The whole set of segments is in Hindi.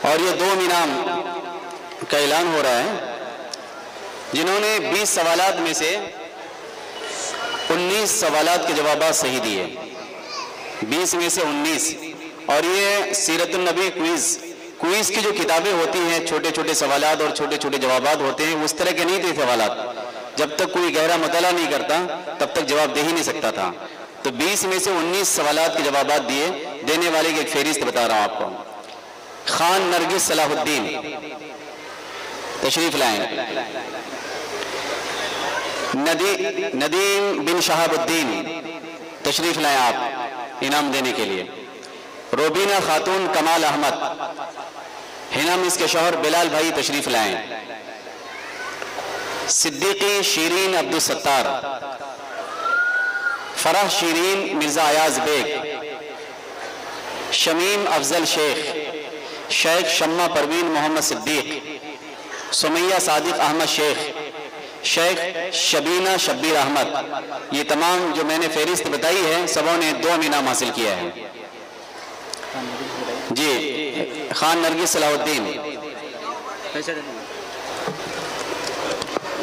और ये 2 इनाम का ऐलान हो रहा है जिन्होंने 20 सवालात में से 19 सवालात के जवाब सही दिए, 20 में से 19। और ये सीरतुन नबी क्विज की जो किताबें होती हैं, छोटे छोटे सवालात और छोटे छोटे जवाबात होते हैं, उस तरह के नहीं थे सवालात। जब तक कोई गहरा मुताला नहीं करता तब तक जवाब दे ही नहीं सकता था। तो 20 में से 19 सवालात के जवाब दिए। देने वाले की एक फेरिस्त बता रहा हूं आपको। खान नरगिस सलाहुद्दीन तशरीफ लाएं। नदीम बिन शहाबुद्दीन तशरीफ लाएं आप इनाम देने के लिए। रोबीना खातून कमाल अहमद, हिनाम इसके शौहर बिलाल भाई तशरीफ लाएं। सिद्दीकी शीरीन अब्दुल सत्तार, फराह शीरीन मिर्जा अयाज बेग, शमीम अफजल शेख, शेख शम्मा परवीन मोहम्मद सिद्दीक, सुमैया सादिक अहमद शेख, शेख शबीना शब्बीर अहमद। ये तमाम जो मैंने फहरिस्त बताई है सबों ने 2 इनाम हासिल किया है जी। खान नरगिस सलाहुद्दीन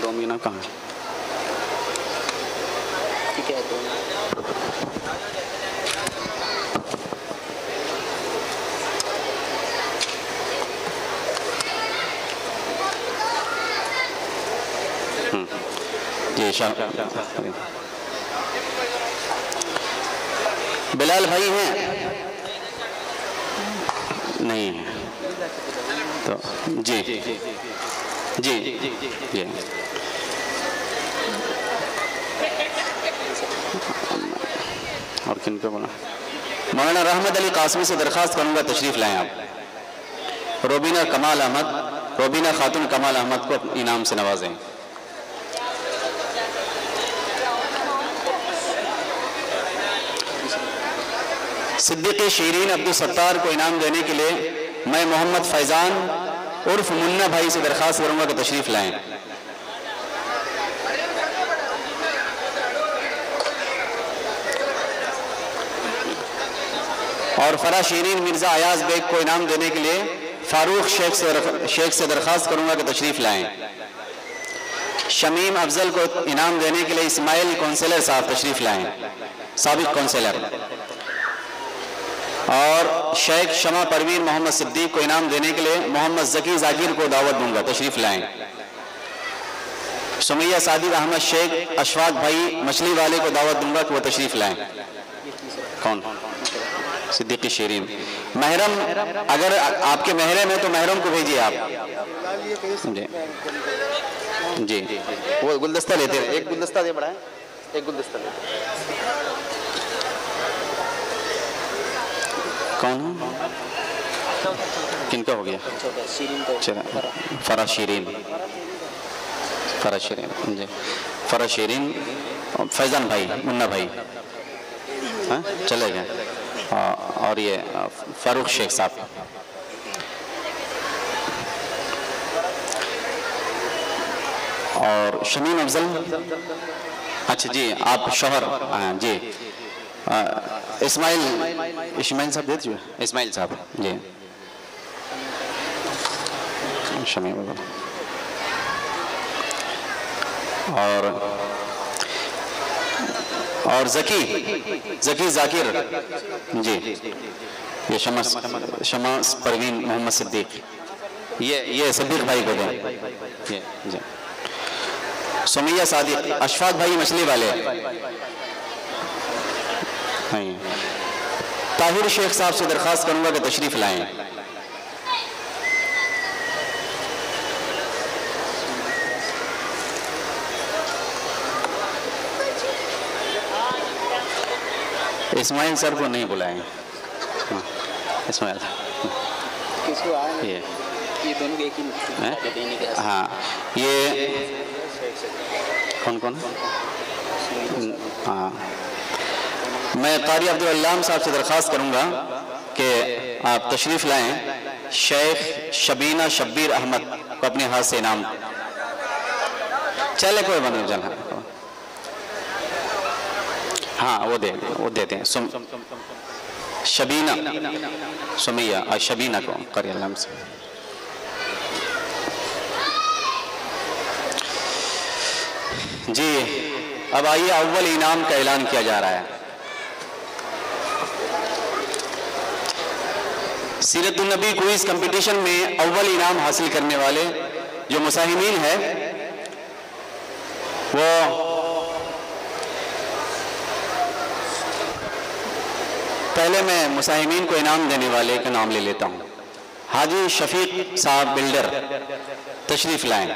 2 इनाम कहाँ है? बिलाल भाई हैं? नहीं है तो जी जी जी। और किन पे बोला? मौलाना रहमत अली कासमी से दरख्वास्त करूंगा तशरीफ लाएं आप। रोबीना खातून कमाल अहमद को इनाम से नवाजें। सिद्दीकी शीरीन अब्दुल सत्तार को इनाम देने के लिए मैं मोहम्मद फैजान उर्फ मुन्ना भाई से दरख्वास्त करूंगा कि तशरीफ लाएं। और फराह शीरीन मिर्जा अयाज बेग को इनाम देने के लिए फारूक शेख से दरख्वास्त करूंगा कि तशरीफ लाएं। शमीम अफजल को इनाम देने के लिए इस्माइल काउंसिलर साहब तशरीफ लाएं, साबिक काउंसिलर। और शेख शमा परवीन मोहम्मद सिद्दीक को इनाम देने के लिए मोहम्मद जकी जाकिर को दावत दूंगा, तशरीफ लाएं। सुमैया सादिक अहमद शेख अशफाक भाई मछली वाले को दावत दूंगा कि वो तशरीफ लाएं। कौन? सिद्दीकी शीरीन। महरम, अगर आपके महरम है तो महरम को भेजिए आप जी जी। वो गुलदस्ता लेते हैं, एक गुलदस्ता दे, बड़ा है, एक गुलदस्ता लेते। कौन है? किनका हो गया? फराह शीरीन जी। फराह शीरीन, फैजान भाई, मुन्ना भाई चले गए। और ये फारूक शेख साहब। और शमीम अफजल, अच्छा जी आप शौहर जी। इस्माइल साहब दे दीजिए, इस्माइल साहब जी। शमीम और जकी जाकिर जी। ये शमास परवीन मोहम्मद सिद्दीक, ये सब्बीर भाई को दें जी। सुमैया सादिक, अशफाक भाई मछली वाले, ताहिर शेख साहब से दरख्वास्त करूंगा कि तशरीफ लाएं। इस्माइल सर को नहीं बुलाएं। इस्माइल किसको आए? ये दोनों एक ही। हाँ, ये कौन? हाँ, मैं कारी अब्दुल अल्लाम साहब से दरख्वास्त करूंगा कि आप तशरीफ लाएं। शेख शबीना शब्बीर अहमद को अपने हाथ से इनाम। चले कोई बंद चल। हाँ वो देते हैं। शबीना सुमैया और शबीना को करिए नाम से। जी अब आइए अव्वल इनाम का ऐलान किया जा रहा है। सीरतुन नबी क्विज कंपटीशन में अव्वल इनाम हासिल करने वाले जो मुसाहिमीन है वो पहले मैं मुसाहिमीन को इनाम देने वाले का नाम ले लेता हूं। हाजी शफीक साहब बिल्डर तशरीफ लाएं।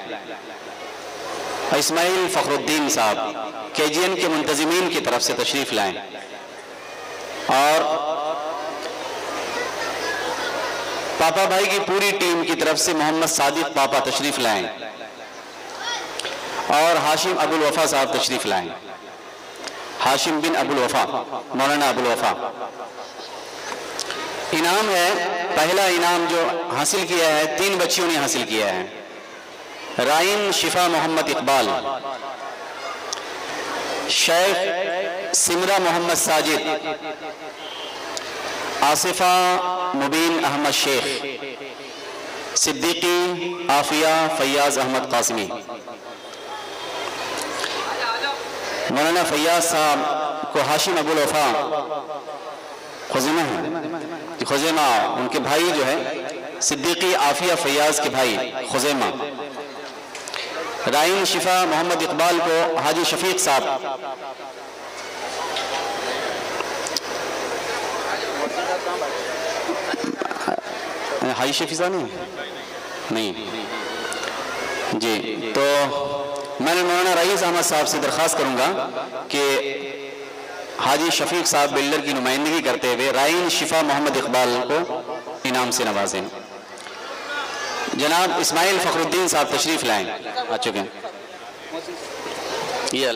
इस्माइल फखरुद्दीन साहब केजीएन के मुंतजिमीन की तरफ से तशरीफ लाएं। और पापा भाई की पूरी टीम की तरफ से मोहम्मद सादिक पापा तशरीफ लाएं। और हाशिम अबुल वफा साहब तशरीफ लाएं। हाशिम बिन अबुल वफा, मौलाना अबुल वफा। इनाम है, पहला इनाम जो हासिल किया है 3 बच्चियों ने हासिल किया है। राइन शिफा मोहम्मद इकबाल, शेख सिमरा मोहम्मद साजिद, आसिफा मुबीन अहमद शेख, सिद्दीकी आफिया फैयाज अहमद कासिमी। मौलाना फैयाज साहब को हाशिम अबुल वफा खुज़ैमा है, खुज़ैमा उनके भाई जो है सिद्दीकी आफिया फैयाज के भाई खुज़ैमा। राइन शिफा मोहम्मद इकबाल को हाजी शफीक साहब। हाजी शफीक साहब नहीं जी। तो मैंने मौलाना रईस अहमद साहब से दरख्वास्त करूंगा कि हाजी शफीक साहब बिल्डर की नुमाइंदगी करते हुए राइन शिफा मोहम्मद इकबाल को इनाम से नवाजें। जनाब इस्माइल फखरुद्दीन साहब तशरीफ लाएं, आ चुके हैं। ये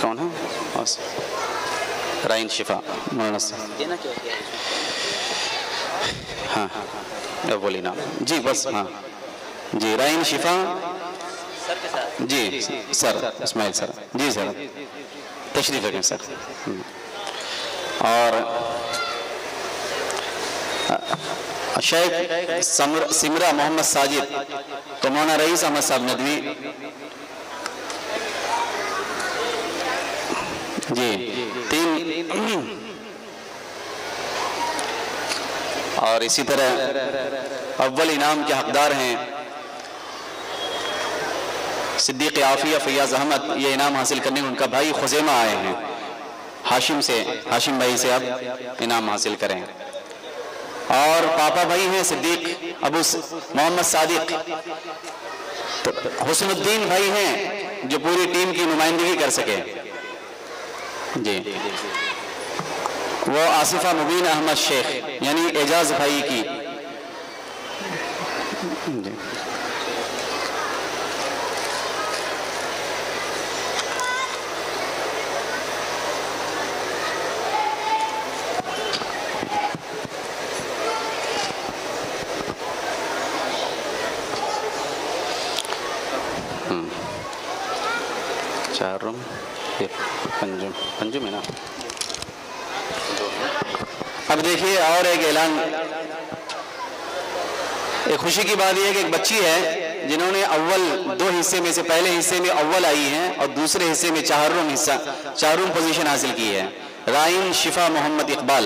कौन है? राइन शिफा मौलाना से। हाँ अब बोली ना जी, बस हाँ जी। राइन शिफा जी सर, इस्माइल सर जी सर तशरीफ रखें सर। और शेख सिमरा मोहम्मद साजिद तो मौलाना रईस अहमद साहब नदवी जी 3। और इसी तरह अव्वल इनाम के हकदार हैं सिद्दीक आफिया फैयाज अहमद। ये इनाम हासिल करने में उनका भाई खुज़ैमा आए हैं। हाशिम से, हाशिम भाई से आप इनाम हासिल करें। और पापा भाई हैं सिद्दीक अबू मोहम्मद सादिक। तो हुस्नुद्दीन भाई हैं जो पूरी टीम की नुमाइंदगी कर सके जी। वो आसिफा मुबीन अहमद शेख यानी एजाज भाई की जी। चार रूम पंजुम है ना। अब देखिए और एक ऐलान, एक खुशी की बात यह है कि एक बच्ची है जिन्होंने अव्वल 2 हिस्से में से पहले हिस्से में अव्वल आई हैं और दूसरे हिस्से में चारों पोजीशन हासिल की है। राइन शिफा मोहम्मद इकबाल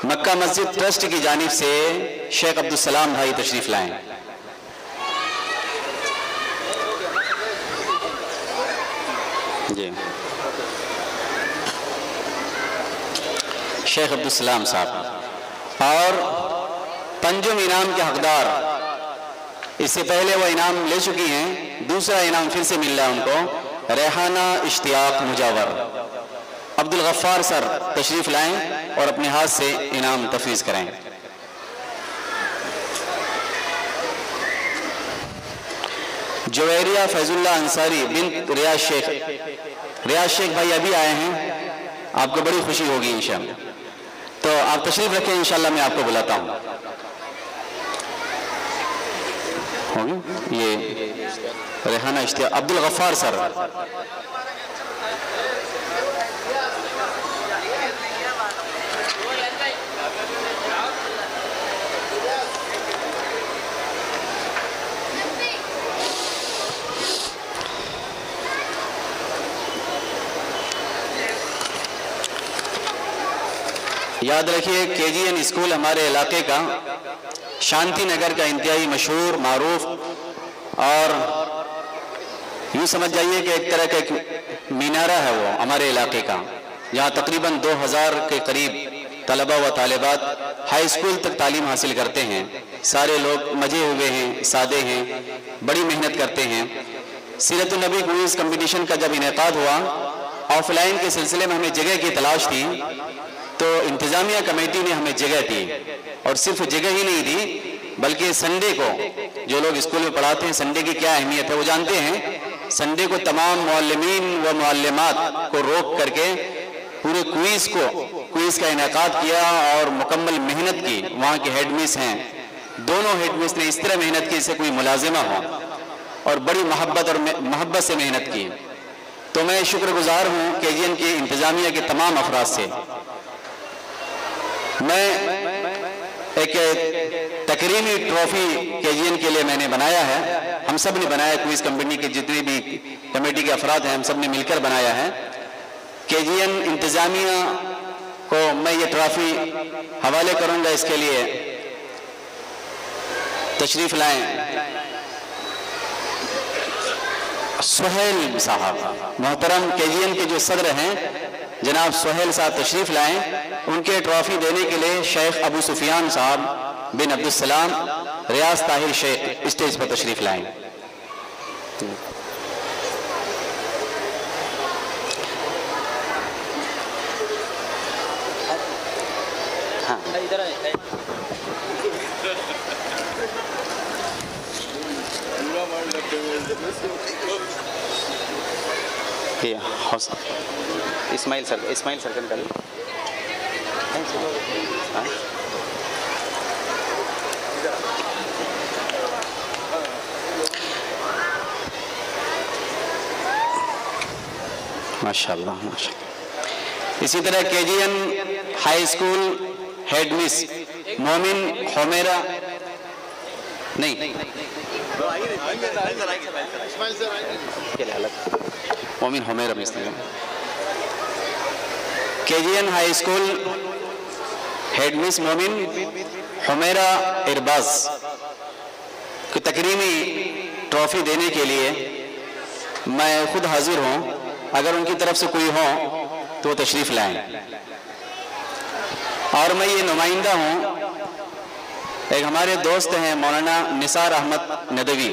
मक्का मस्जिद ट्रस्ट की जानिब से शेख अब्दुल सलाम भाई तशरीफ लाएं। जी शेख अब्दुल सलाम साहब। और पंजुम इनाम के हकदार, इससे पहले वो इनाम ले चुकी हैं, दूसरा इनाम फिर से मिल रहा है उनको। रेहाना इश्तियाक मुजावर अब्दुल गफ्फार सर तशरीफ लाएं और अपने हाथ से इनाम तफवीज़ करें। जवेरिया फैजुल्ला अंसारी बिन रियाज शेख भाई अभी आए हैं, आपको बड़ी खुशी होगी इंशाअल्लाह। तो आप तशरीफ रखें, इंशाअल्लाह मैं आपको बुलाता हूं। होगी ये रेहाना इश्तियाक, अब्दुल गफ्फार सर। याद रखिए केजीएन स्कूल हमारे इलाके का शांति नगर का इंतहाई मशहूर मारूफ और यूँ समझ जाइए कि एक तरह का एक मीनारा है वो हमारे इलाके का, जहाँ तकरीबन 2000 के करीब तलबा व तालिबात हाई स्कूल तक तालीम हासिल करते हैं। सारे लोग मजे हुए हैं, सादे हैं, बड़ी मेहनत करते हैं। सीरत नबी क्विज़ कंपटीशन का जब इनेकाद हुआ, ऑफलाइन के सिलसिले में हमें जगह की तलाश थी, तो इंतजामिया कमेटी ने हमें जगह दी, और सिर्फ जगह ही नहीं दी बल्कि संडे को जो लोग स्कूल में पढ़ाते हैं संडे की क्या अहमियत है वो जानते हैं। संडे को तमाम मुअल्लिमीन व मुअल्लिमात को रोक करके पूरे क्विज़ का इनेकाद किया और मुकम्मल मेहनत की। वहाँ के हेडमिस हैं, दोनों हेडमिस ने इस तरह मेहनत की जैसे कोई मुलाजिमा हो, और बड़ी मोहब्बत से मेहनत की। तो मैं शुक्रगुजार हूँ केजीएन की इंतजामिया के तमाम अफराद से। मैं एक तकरीमी ट्रॉफी केजीएन के लिए मैंने बनाया है, हम सब ने बनाया, क्विज कंपनी के जितने भी कमेटी के अफराद हैं हम सब ने मिलकर बनाया है। केजीएन इंतजामिया को मैं ये ट्रॉफी हवाले करूंगा, इसके लिए तशरीफ लाएं सुहेल साहब, मोहतरम केजीएन के जो सदर हैं जनाब सुहेल साहब तशरीफ लाएं। उनके ट्रॉफी देने के लिए शेख अबू सुफियान साहब बिन अब्दुलसलाम रियाज ताहिर शेख स्टेज पर तशरीफ लाएं। हाँ इधर आए। इस्माइल सर का निकालिए। माशाअल्लाह माशाअल्लाह। इसी तरह KGN high school headmistress Momin Humaira नहीं Momin Humaira miss KGN high school headmistress Momin Humaira इरबाज की तकरीमी ट्रॉफी देने के लिए मैं खुद हाजिर हूँ। अगर उनकी तरफ से कोई हो तो वो तशरीफ लाएं। और मैं ये नुमाइंदा हूँ, एक हमारे दोस्त हैं मौलाना निसार अहमद नदवी,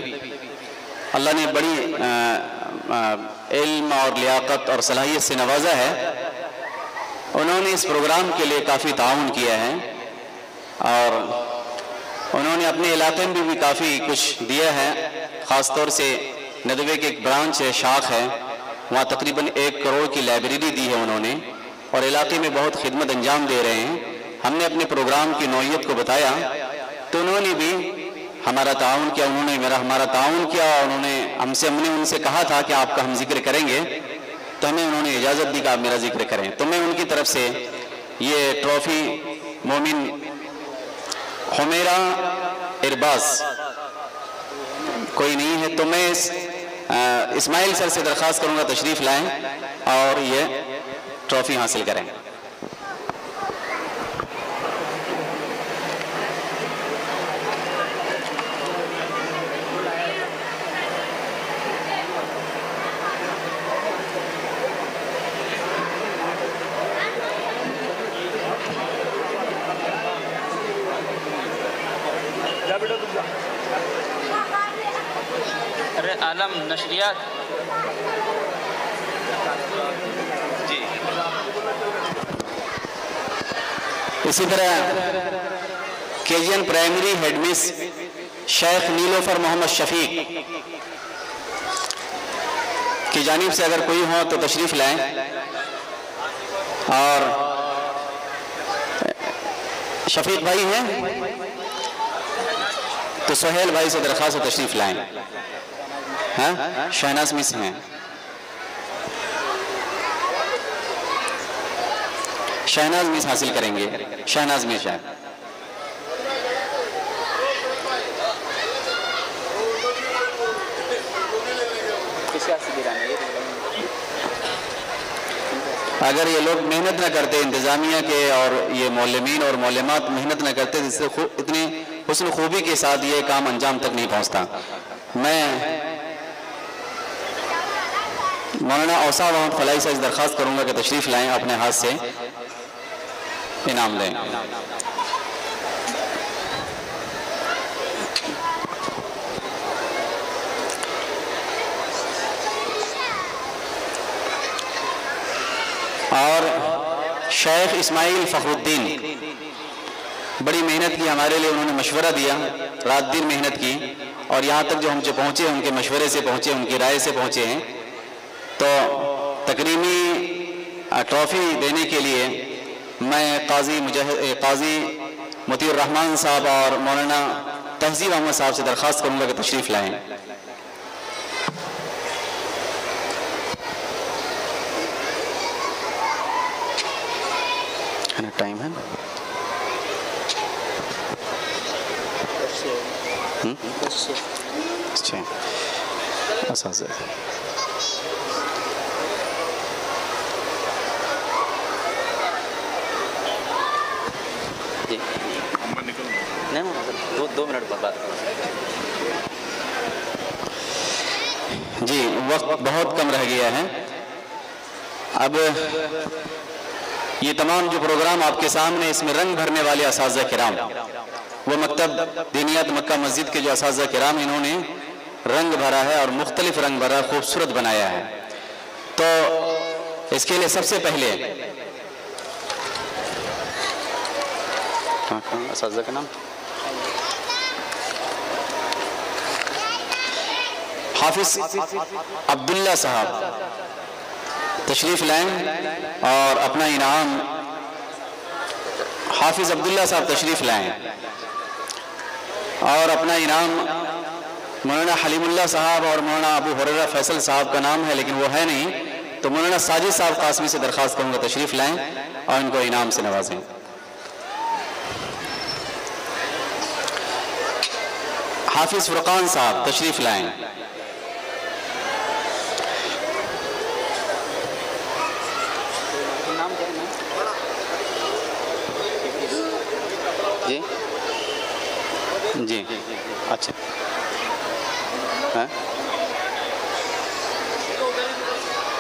अल्लाह ने बड़ी इल्म और लियाकत और सलाहियत से नवाजा है। उन्होंने इस प्रोग्राम के लिए काफ़ी ताउन किया है और उन्होंने अपने इलाके में भी काफ़ी कुछ दिया है। ख़ास तौर से नदवे के एक ब्रांच है, शाख है, वहाँ तकरीबन 1 करोड़ की लाइब्रेरी दी है उन्होंने, और इलाके में बहुत खिदमत अंजाम दे रहे हैं। हमने अपने प्रोग्राम की नौइयत को बताया तो उन्होंने भी हमारा ताउन किया, हमारा ताउन किया। हमने उनसे कहा था कि आपका हम जिक्र करेंगे, तो हमें उन्होंने इजाज़त दी कि आप मेरा जिक्र करें। तो मैं उनकी तरफ से ये ट्रॉफ़ी मोमिन हुमैरा इरबाज कोई नहीं है, तो मैं इस्माइल सर से दरख्वास्त करूंगा तशरीफ लाएं और ये ट्रॉफी हासिल करें। अरे आलम नशरियात जी। इसी तरह केजीएन प्राइमरी हेडमिस शेख नीलोफर मोहम्मद शफीक की जानिब से अगर कोई हो तो तशरीफ लाएं। और शफीक भाई हैं, तो सोहेल भाई से दरख्वास्त हो तशरीफ लाएं। हाँ, शहनाज मिस हैं, शहनाज मिस हासिल करेंगे। शहनाज मिस है। अगर ये लोग मेहनत न करते, इंतज़ामिया के और ये मौलमीन और मौलमात मेहनत न करते, जिससे इतनी हुस्न खूबी के साथ ये काम अंजाम तक नहीं पहुंचता। मैं मौलाना औसा मोहम्मद फलाई से दरख्वास्त करूंगा कि तशरीफ़ लाएं, अपने हाथ से इनाम लें। और शेख इस्माइल फ़खरुद्दीन, बड़ी मेहनत की हमारे लिए, उन्होंने मशवरा दिया, रात दिन मेहनत की और यहाँ तक जो हम जो पहुँचे उनके मशवरे से पहुँचे, उनकी राय से पहुँचे हैं। तो तकरीमी ट्रॉफ़ी देने के लिए मैं काजी मोतीउर रहमान साहब और मौलाना तहजीब अहमद साहब से दरख्वास्त करूँगा कि तशरीफ़ लाएँ। टाइम है अच्छा नहीं, 2 मिनट बाद बात जी। वक्त बहुत कम रह गया है। अब ये तमाम जो प्रोग्राम आपके सामने, इसमें रंग भरने वाले असाज़ा किराम, वो मकतब दीनियात मक्का मस्जिद के जो असाज़ा किराम, इन्होंने रंग भरा है और मुख्तलिफ रंग भरा, खूबसूरत बनाया है। तो इसके लिए सबसे पहले असाज़ा का नाम हाफिज अब्दुल्ला साहब तशरीफ लाएं और अपना इनाम, हाफिज अब्दुल्ला साहब तशरीफ लाएं और अपना इनाम मौलाना हलीमुल्लाह साहब और मौलाना अबू हुरैरा फैसल साहब का नाम है, लेकिन वो है नहीं, तो मौलाना साजिद साहब कासमी से दरख्वास्त करूंगा तशरीफ लाएं और इनको इनाम से नवाजें। हाफिज फुरकान साहब तशरीफ लाएं। जी अच्छा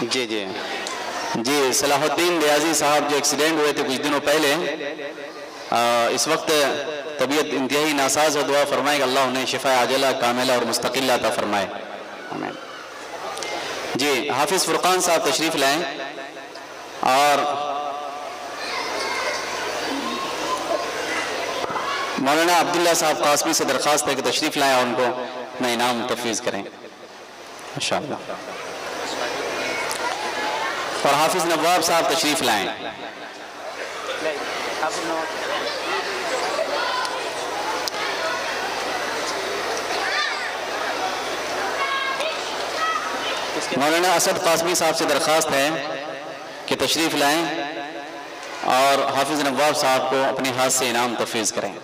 जी जी जी। सलाहुद्दीन रियाजी साहब जो एक्सीडेंट हुए थे कुछ दिनों पहले, इस वक्त तबीयत इंतहाई नासाज हो, दुआ फरमाएगा अल्लाह उन्हें शिफा आजला कामिला और मुस्तकिल अता फरमाए। आमीन। जी, हाफिज फुरकान साहब तशरीफ लाएं और मौलाना अब्दुल्ला साहब कासमी से दरख्वास्त है कि तशरीफ लाएं और उनको अपना इनाम तफवीज़ करें इंशाअल्लाह। और हाफिज नवाब साहब तशरीफ लाएं। मौलाना असद कासमी साहब से दरख्वास्त है कि तशरीफ लाएं और हाफिज नवाब साहब को अपने हाथ से इनाम तफवीज़ करें।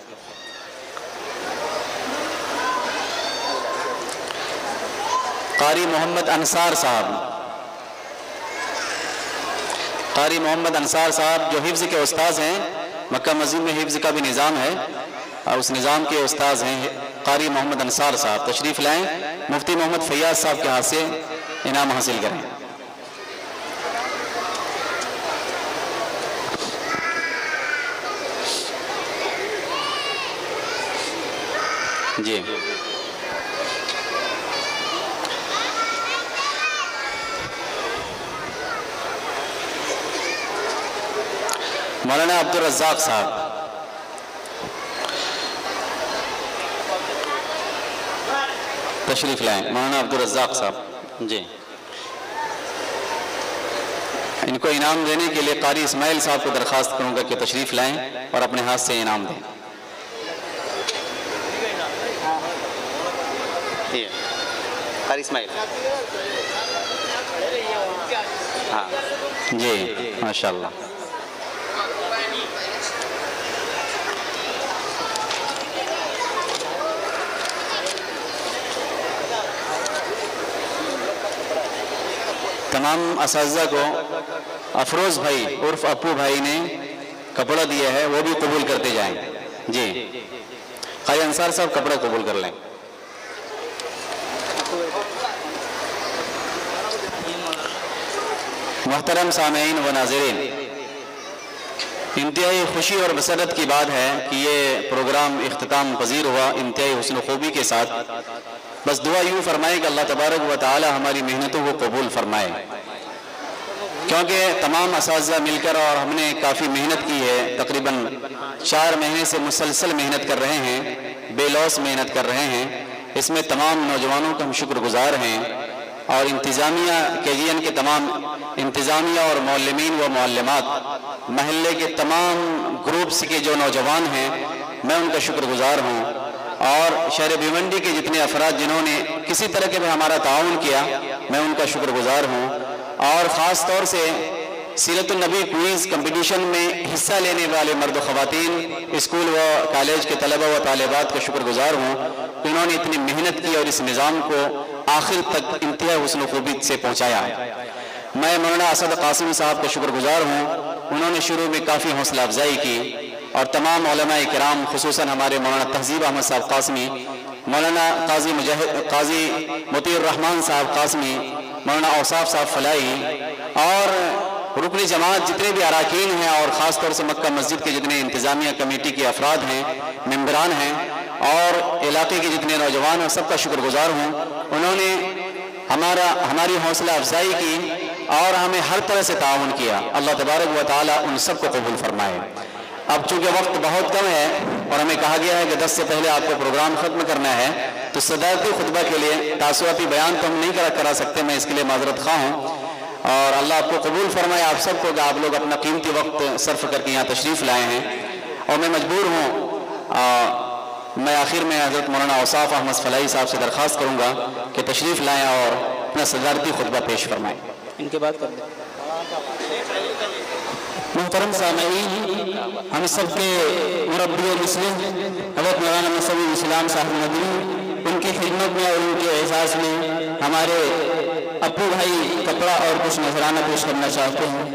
कारी मोहम्मद अंसार साहब, कारी मोहम्मद अंसार साहब जो हिफ्ज़ के उस्ताद हैं, मक्का मस्जिद में हिफ्ज़ का भी निज़ाम है और उस निज़ाम के उस्ताद हैं कारी मोहम्मद अंसार साहब, तशरीफ़ लाएं। मुफ्ती मोहम्मद फैयाज साहब के हाथ से इनाम हासिल करें। जी मौलाना अब्दुल रज़्ज़ाक़ साहब, तशरीफ लाएं। मौलाना अब्दुल रज़्ज़ाक़ साहब जी, इनको इनाम देने के लिए कारी इस्माइल साहब को दरख्वास्त करूंगा कि तशरीफ लाएं और अपने हाथ से इनाम दें। ये कारी इस्माइल। हाँ जी माशाल्लाह। तमाम असातिज़ा को अफरोज़ भाई उर्फ अपू भाई ने कपड़ा दिया है, वो भी कबूल करते जाएं। जी क़ाज़ी अंसार साहब कपड़ा कबूल कर लें। मोहतरम सामीईन व नाज़रीन, इंतहाई खुशी और मसरत की बात है कि ये प्रोग्राम इख्तिताम पजीर हुआ इंतहाई हुस्न खूबी के साथ। बस दुआ यूँ फरमाए कि अल्लाह तबारक व तआला हमारी मेहनतों को कबूल फरमाए, क्योंकि तमाम असातिज़ा मिलकर और हमने काफ़ी मेहनत की है। तकरीबन 4 महीने से मुसलसल मेहनत कर रहे हैं, बेलौस मेहनत कर रहे हैं। इसमें तमाम नौजवानों का हम शुक्रगुजार हैं और इंतज़ामिया KGN के तमाम इंतज़ामिया और मौल्लिमीन व मौल्लिमात, महल्ले के तमाम ग्रुप्स के जो नौजवान हैं, मैं उनका शुक्रगुजार हूँ। और शहर भिवंडी के जितने अफराद जिन्होंने किसी तरह के भी हमारा ताउन किया, मैं उनका शुक्रगुजार हूँ। और ख़ास तौर से सीरतुन नबी क्विज़ कंपटीशन में हिस्सा लेने वाले मर्द ख़वातीन, स्कूल व कॉलेज के तलबा व तालिबात का शुक्रगुजार हूँ कि उन्होंने इतनी मेहनत की और इस निज़ाम को आखिर तक इंतहा हुस्न खूबी से पहुँचाया। मैं मौलाना असद कासिमी साहब का शुक्रगुजार हूँ, उन्होंने शुरू में काफ़ी हौसला अफजाई की और तमाम उलमाए किराम खुसूसन हमारे मौलाना तहजीब अहमद साहब कासमी, मौलाना काजी मोतीउर रहमान साहब कासमी, मौलाना औसाफ साहब फलाई और रुकनी जमात जितने भी अराकीन हैं और ख़ास तौर से मक्का मस्जिद के जितने इंतज़ामिया कमेटी के अफराद हैं, मेम्बरान हैं और इलाके के जितने नौजवान हैं, सबका शुक्रगुजार हूँ। उन्होंने हमारी हौसला अफजाई की और हमें हर तरह से ताउन किया। अल्लाह तबारक व तआला उन सबको कबूल फरमाए। अब चूँकि वक्त बहुत कम है और हमें कहा गया है कि 10 से पहले आपको प्रोग्राम ख़त्म करना है, तो सदारती खुतबा के लिए तासुआती बयान तो हम नहीं करा सकते, मैं इसके लिए माजरत ख़्वाह हूँ। और अल्लाह आपको कबूल फरमाए आप सबको कि आप लोग अपना कीमती वक्त सर्फ करके यहाँ तशरीफ़ लाए हैं। और मैं मजबूर हूँ, मैं आखिर में हज़रत मौलाना औसाफ अहमद फलाई साहब से दरख्वास्त करूँगा कि तशरीफ़ लाएँ और अपना सदारती खुतबा पेश फरमाएँ। इनके बाद कर दें। मोहतरम सामीईन, हम सब के मुरब्बी मुस्लिम हज़रत मौलाना मसऊद इस्लाम साहब नदवी, उनकी खिदमत में और उनके एहसास में हमारे अपू भाई कपड़ा और कुछ नजराना पेश करना चाहते हैं।